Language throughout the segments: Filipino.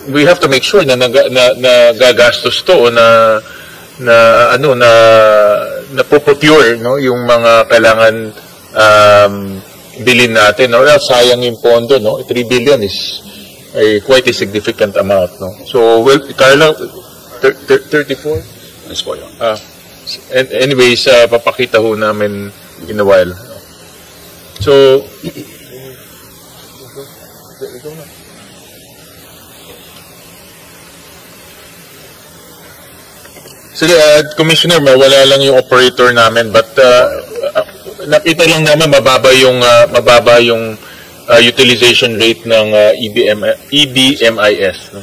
we have to make sure na nagagastos to o na procure, no, yung mga kailangan bilhin natin, no? Sayang yung pondo, no? 3 billion is quite a significant amount, no? So, well, Carla, 34? Yes po yun. Anyways, papakita ho namin in a while. So, sige, Commissioner, wala lang yung operator namin, but nakita lang naman mababa yung utilization rate ng EBMIS. No?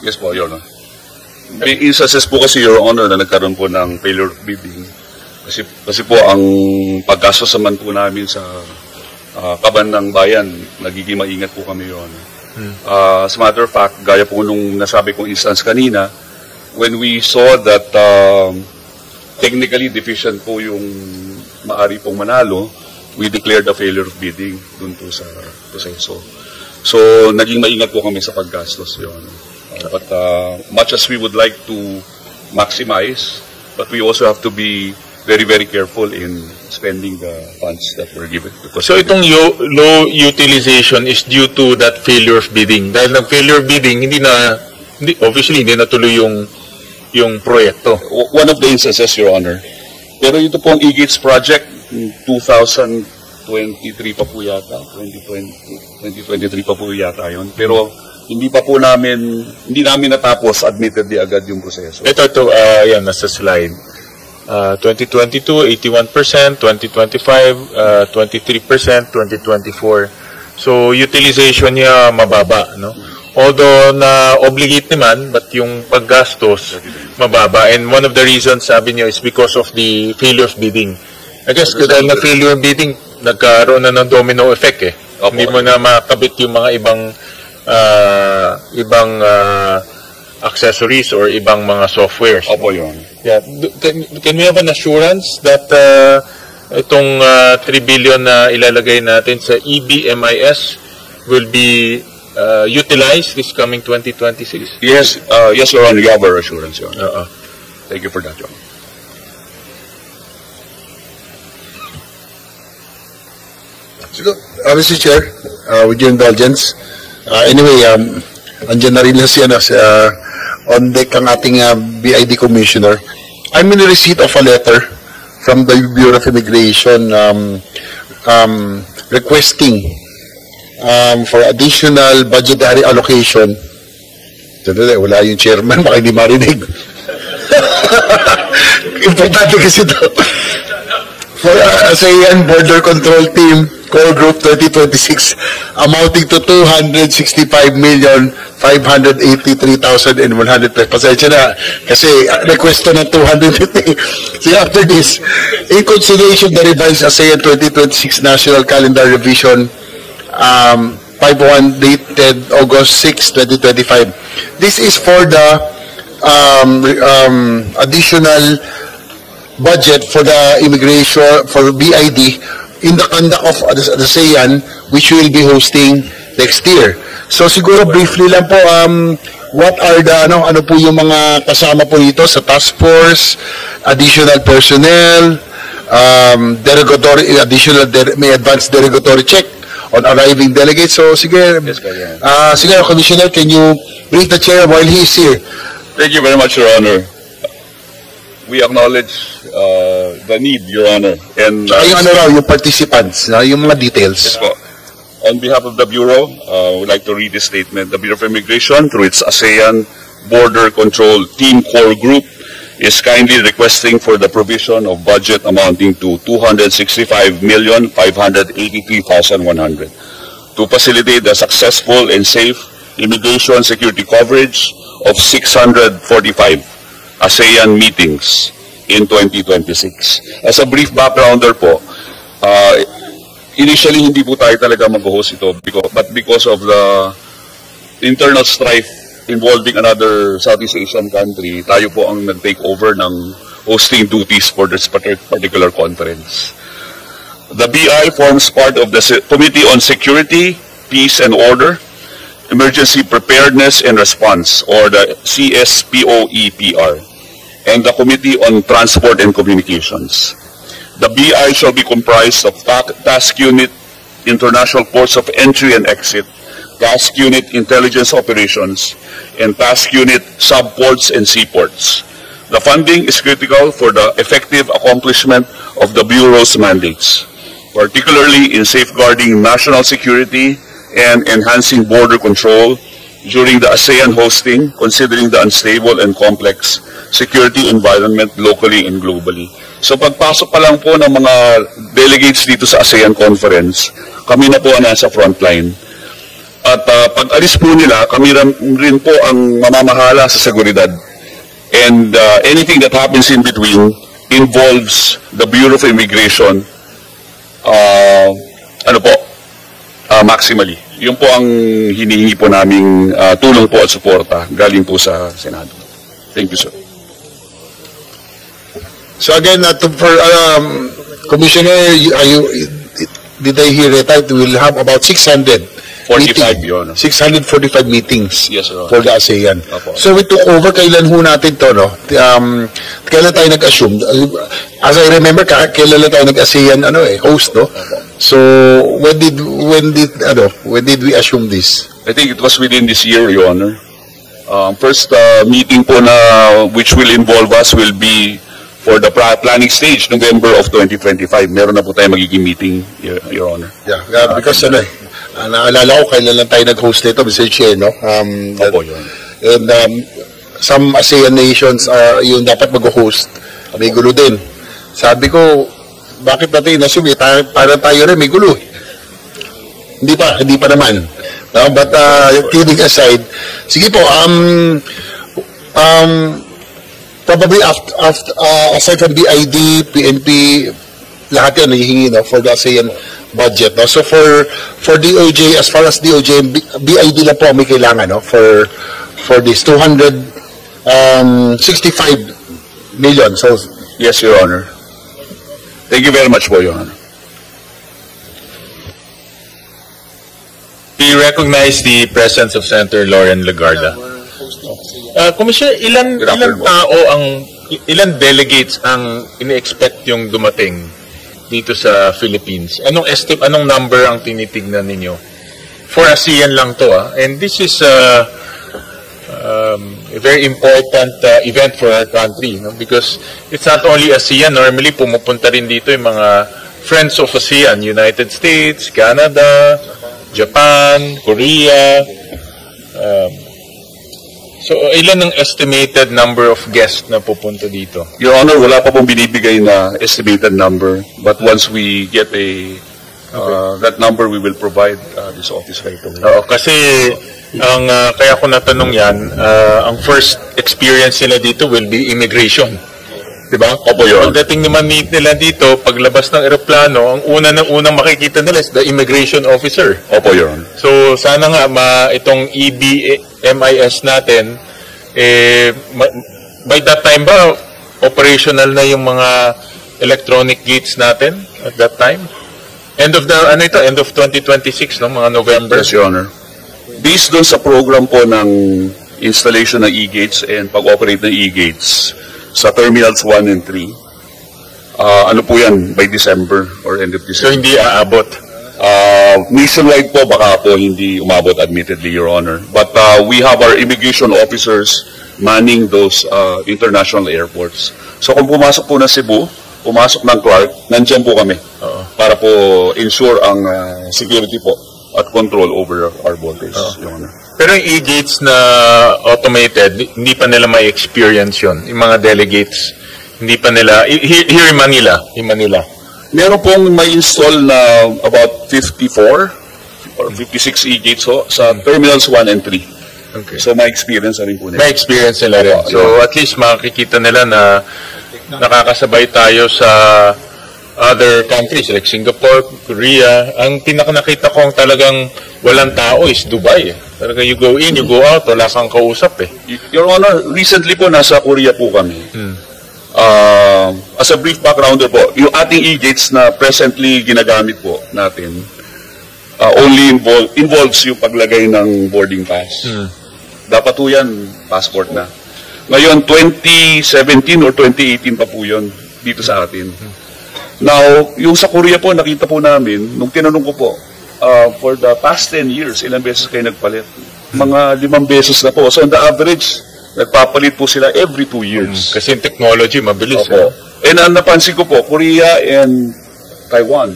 Yes po, Your Honor. May instances po kasi, Your Honor, na nagkaroon po ng failure of bidding. Kasi po ang paggastos naman po namin sa kaban ng bayan, nagiging maingat po kami, Your Honor. As a matter of fact, gaya po nung nasabi kong instance kanina, when we saw that technically deficient po yung maari pong manalo, we declared a failure of bidding dun po sa proseso. So, naging maingat po kami sa paggastos yun. But much as we would like to maximize, but we also have to be very, very careful in spending the funds that were given. So, itong low utilization is due to that failure of bidding. Dahil ng failure of bidding, obviously, hindi natuloy yung proyekto. One of the instances, Your Honor. Pero ito pong e-gates project, 2023 pa po yata, 2023 pa po yata yun. Pero hindi namin natapos admittedly agad yung proseso. Ito, yan, nasa slide. 2022, 81%, 2025, 23%, 2024. So, utilization niya mababa, no? Although na-obligate naman, but yung paggastos, mababa. And one of the reasons, sabi niyo, is because of the failure of bidding. I guess, dahil na failure of bidding, nagkaroon na ng domino effect eh. Opo. Hindi mo na makabit yung mga ibang accessories or ibang mga softwares. Opo, yun. Yeah. Can we have an assurance that itong 3 billion na ilalagay natin sa EBMIS will be utilized this coming 2026? Yes, Your Honor, you have our assurance, Your Honor. Thank you for that, Your Honor. Mr. Chair, with your indulgence, anyway, andyan na rin na siya on deck ang ating BID Commissioner. I'm in receipt of a letter from the Bureau of Immigration requesting for additional budgetary allocation. Wala yung chairman, baka hindi marinig. Importante kasi ito. For ASEAN Border Control Team, Core Group 2026, amounting to 265,583,100 pesos. Pasensya na, kasi request to ng 250. So after this, in consideration the revised ASEAN 2026 National Calendar Revision 5-1 dated August 6, 2025. This is for the additional budget for the immigration, for BID, in the conduct of the ASEAN, which we will be hosting next year. So siguro briefly lang po, what are the, ano po yung mga kasama po dito sa task force, additional personnel, derogatory, may advanced derogatory check on arriving delegates. So sige, sige, Commissioner, can you brief the chair while he is here? Thank you very much, Your Honor. We acknowledge the need, Your Honor. And yung ano raw, yung participants, yung mga details. Yes po. On behalf of the Bureau, we'd like to read this statement. The Bureau of Immigration, through its ASEAN Border Control Team Core Group, is kindly requesting for the provision of budget amounting to 265,583,100 to facilitate the successful and safe immigration security coverage of 645 ASEAN meetings in 2026. As a brief backgrounder po, initially hindi po tayo talaga mag-host ito, but because of the internal strife involving another Southeast Asian country, tayo po ang nag-take over ng hosting duties for this particular conference. The BI forms part of the Committee on Security, Peace and Order, Emergency Preparedness and Response, or the CSPOEPR, and the Committee on Transport and Communications. The BI shall be comprised of Task Unit International Ports of Entry and Exit, Task Unit Intelligence Operations, and Task Unit Subports and Seaports. The funding is critical for the effective accomplishment of the Bureau's mandates, particularly in safeguarding national security and enhancing border control during the ASEAN hosting, considering the unstable and complex security environment locally and globally. So pagpasok pa lang po ng mga delegates dito sa ASEAN Conference, kami na po ang nasa frontline. At pag-alis po nila, kami rin po ang mamamahala sa seguridad. And anything that happens in between involves the Bureau of Immigration, maximally. Yun po ang hinihingi po naming tulong po at suporta galing po sa Senado. Thank you, sir. So again, Commissioner, did I hear it right? We will have about 645 meetings Yes, sir. for the ASEAN. Opo. So we took over, kailan ho natin to, no? Kailan tayo nag-assume? As I remember, kailan tayo nag-ASEAN host, no? So when did we assume this? I think it was within this year, Your Honor. First meeting po na which will involve us will be for the planning stage, November of 2025. Meron na po tayo magiging meeting, Your Honor. Yeah, because naalala ko kailan lang tayo nag-host nito, Mr. Che, no? Opo, Your Honor. And some ASEAN nations yung dapat mag-host, may gulo din. Sabi ko, bakit natin inassume? Parang tayo rin may gulo. Hindi pa naman. No? But kidding aside, sige po, probably aside from BID, PNP, lahat yan hihingi, no, for the ASEAN budget, no? So for DOJ, as far as DOJ, BID lang po may kailangan, no, for this 265 million. So Yes, Your Honor. Thank you very much po, Your Honor. We recognize the presence of Senator Lauren Legarda. Commissioner, ilan delegates ang ini-expect yung dumating dito sa Philippines? Anong number ang tinitignan ninyo? For ASEAN lang to, and this is a very important event for our country, no? Because it's not only ASEAN. Normally pumupunta rin dito yung mga friends of ASEAN, United States, Canada, Japan, Korea. So ilan ang estimated number of guests na pupunta dito? Your Honor, wala pa pong binibigay na estimated number, but once we get that number, we will provide this office right away. Oo, kasi kaya ko natanong yan, ang first experience nila dito will be immigration. Diba? Opo, Your Honor. Pagdating naman nila dito, paglabas ng eroplano, ang unang makikita nila is the immigration officer. Opo, Your Honor. So sana nga itong EBMIS natin, by that time ba operational na yung mga electronic gates natin at that time? End of 2026, no, mga November. Yes, Your Honor. Based doon sa program po ng installation ng e-gates and pag-operate ng e-gates sa Terminals 1 and 3, po yan, by December or end of So December. hindi aabot. Nationwide po, baka po hindi umabot, admittedly, Your Honor. But we have our immigration officers manning those international airports. So kung pumasok po ng Cebu, pumasok ng Clark, nandyan po kami para po ensure ang security po at control over our borders, Your Honor. Pero yung e-gates na automated, hindi pa nila may experience yun. Yung mga delegates, hindi pa nila, here in Manila. Meron pong may install na about 54 or 56 e-gates sa Terminals 1 and 3. Okay. So may experience na rin po nila. May experience nila rin. So at least makikita nila na nakakasabay tayo sa other countries like Singapore, Korea. Ang nakita ko talagang walang tao is Dubai. Talaga you go in, you go out, wala kang kausap eh. Your Honor, recently po nasa Korea po kami. As a brief backgrounder po, yung ating e-gates na presently ginagamit po natin, only involves yung paglagay ng boarding pass. Dapat po yan, passport na. Ngayon, 2017 or 2018 pa po yun dito sa atin. Now, yung sa Korea po, nakita po namin, nung tinanong ko po, for the past 10 years, ilang beses kayo nagpalit? Mga 5 beses na po. So, on the average, nagpapalit po sila every 2 years. Kasi yung technology, mabilis. Opo. And napansin ko po, Korea and Taiwan,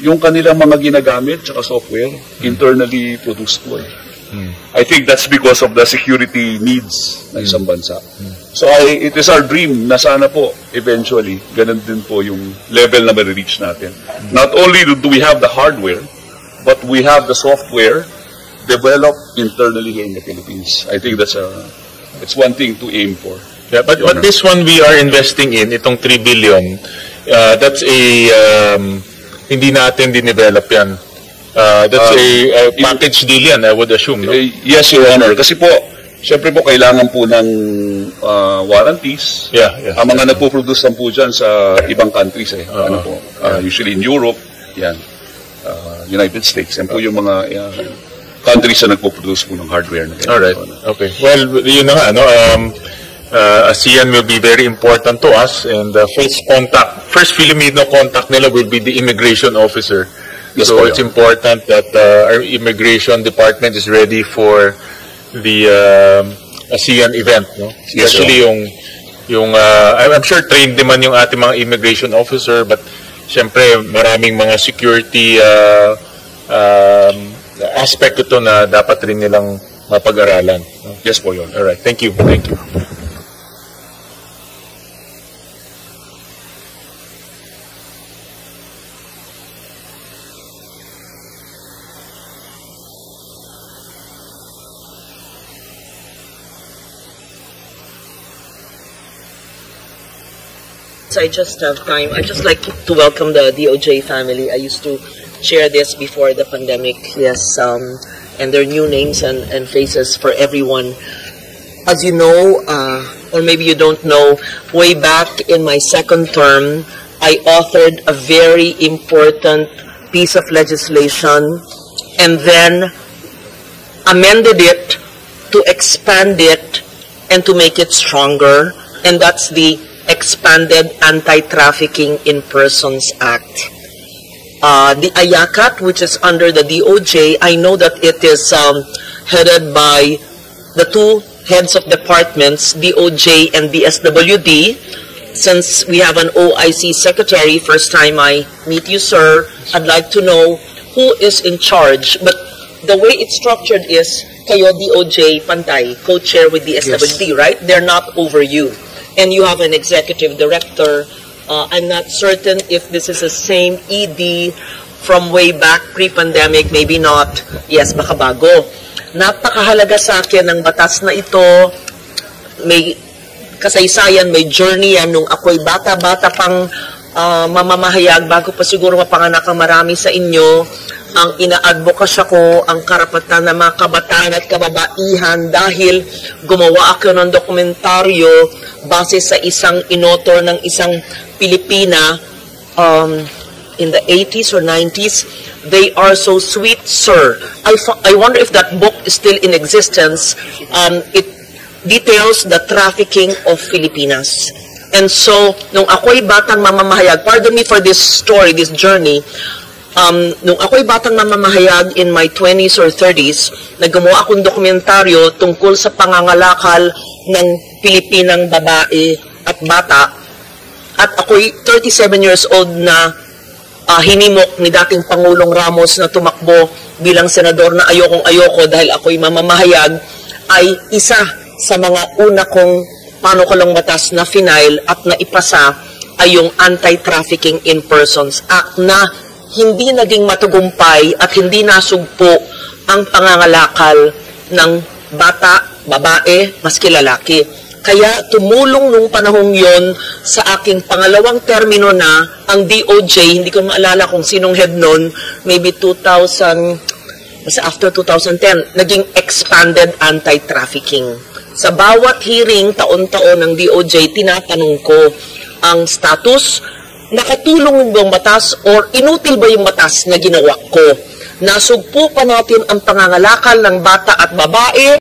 yung kanilang mga ginagamit, tsaka software, internally produced po eh. I think that's because of the security needs ng isang bansa. So it is our dream na sana po, eventually, ganun din po yung level na ma-reach natin. Not only do we have the hardware, but we have the software developed internally here in the Philippines. I think it's one thing to aim for. Yeah, but this one we are investing in, itong 3 billion, that's a, hindi natin dinevelop yan. That's a package deal yan, I would assume, no? Yes, Your Honor. Kasi po, syempre po, kailangan po ng warranties. Yeah. Ang mga nagpo-produce lang po dyan sa ibang countries eh. Usually in Europe, yan. United States. Yan po yung mga countries na nagpo-produce po ng hardware. Alright, okay. Well, yun na nga, no? ASEAN will be very important to us, and first Filipino contact nila will be the immigration officer. Yes, so it's important that our immigration department is ready for the ASEAN event, no? Especially yung I'm sure trained naman yung ating mga immigration officer, but syempre maraming mga security aspect ito na dapat rin nilang mapag-aralan, no? Yes po, Your Honor. All right, thank you. I just have time. I just like to welcome the DOJ family. I used to share this before the pandemic. Yes, and their new names and faces for everyone. As you know, or maybe you don't know, way back in my second term, I authored a very important piece of legislation and then amended it to expand it and to make it stronger. And that's the Expanded Anti-Trafficking in Persons Act. The AYACAT, which is under the DOJ, I know that it is headed by the two heads of departments, DOJ and DSWD. Since we have an OIC secretary, first time I meet you, sir, I'd like to know who is in charge. But the way it's structured is, kayo DOJ, pantay, co-chair with DSWD, yes, right? They're not over you. And you have an executive director. I'm not certain if this is the same ED from way back pre-pandemic, maybe not. Yes, baka bago. Napakahalaga sa akin ng batas na ito. May kasaysayan, may journey yan. Nung ako'y bata-bata pang mamamahayag, bago pa siguro mapanganak ang marami sa inyo, ang ina-advokasya ko ang karapatan ng mga kabataan at kababaihan dahil gumawa ako ng dokumentaryo base sa isang inotor ng isang Pilipina in the 80s or 90s. They are so sweet, sir. I wonder if that book is still in existence. It details the trafficking of Filipinas. And so, nung ako'y batang mamamahayag, pardon me for this story, this journey, nung ako'y batang mamamahayag in my 20s or 30s, naggumawa akong dokumentaryo tungkol sa pangangalakal ng Pilipinang babae at bata. At ako'y 37 years old na hinimok ni dating Pangulong Ramos na tumakbo bilang senador na ayokong-ayoko dahil ako'y mamamahayag, ay isa sa mga una kong panukalang batas na final at naipasa ay yung Anti-Trafficking in Persons Act na hindi naging matagumpay at hindi nasugpo ang pangangalakal ng bata, babae, maski lalaki. Kaya tumulong nung panahong yon sa aking pangalawang termino na ang DOJ, hindi ko maalala kung sinong head nun, maybe 2000, after 2010, naging Expanded Anti-Trafficking. Sa bawat hearing, taon-taon ng DOJ, tinatanong ko ang status, nakatulong ba yung batas or inutil ba yung batas na ginawa ko? Nasugpo pa natin ang pangangalakal ng bata at babae